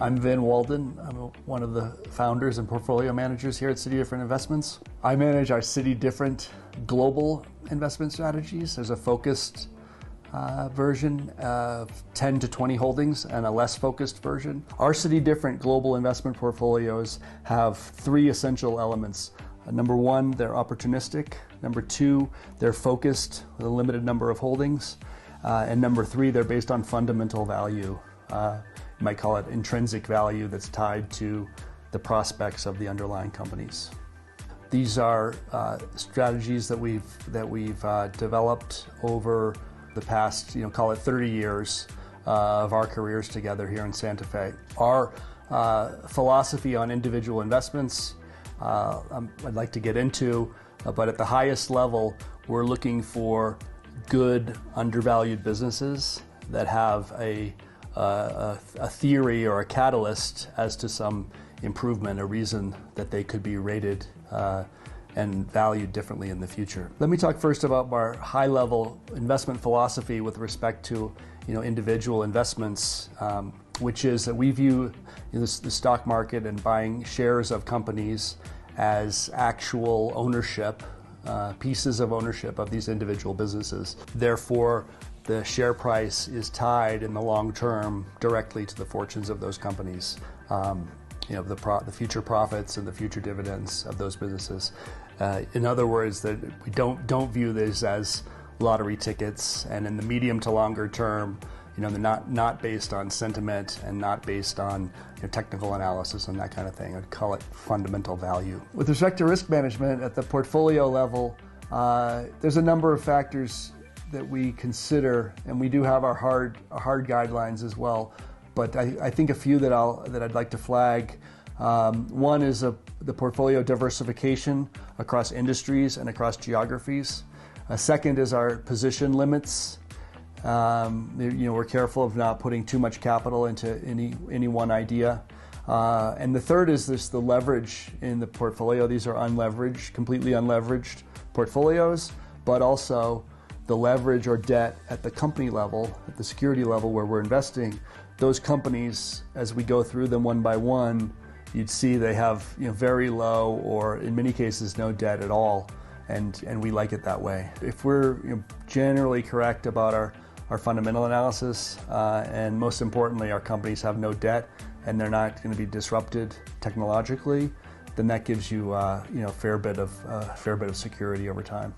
I'm Vin Walden. I'm one of the founders and portfolio managers here at City Different Investments. I manage our City Different global investment strategies. There's a focused version of 10 to 20 holdings and a less focused version. Our City Different global investment portfolios have three essential elements. Number one, they're opportunistic. Number two, they're focused with a limited number of holdings. And number three, they're based on fundamental value. You might call it intrinsic value that's tied to the prospects of the underlying companies. These are strategies that we've developed over the past, call it 30 years of our careers together here in Santa Fe. Our philosophy on individual investments, I'd like to get into, but at the highest level, we're looking for good, undervalued businesses that have a theory or a catalyst as to some improvement, a reason that they could be rated and valued differently in the future. Let me talk first about our high-level investment philosophy with respect to individual investments, which is that we view the stock market and buying shares of companies as actual ownership, pieces of ownership of these individual businesses. Therefore, the share price is tied in the long term directly to the fortunes of those companies, the future profits and the future dividends of those businesses. In other words, that we don't view this as lottery tickets, and in the medium to longer term, they're not based on sentiment and not based on technical analysis and that kind of thing. I'd call it fundamental value. With respect to risk management at the portfolio level, there's a number of factors that we consider, and we do have our hard guidelines as well. But I think a few that I'd like to flag. One is the portfolio diversification across industries and across geographies. A second is our position limits. We're careful of not putting too much capital into any one idea. And the third is the leverage in the portfolio. These are unleveraged, completely unleveraged portfolios, but also the leverage or debt at the company level, at the security level where we're investing. Those companies, as we go through them one by one, you'd see they have very low or in many cases no debt at all, and we like it that way. If we're generally correct about our fundamental analysis, and most importantly, our companies have no debt and they're not going to be disrupted technologically, then that gives you a fair bit of security over time.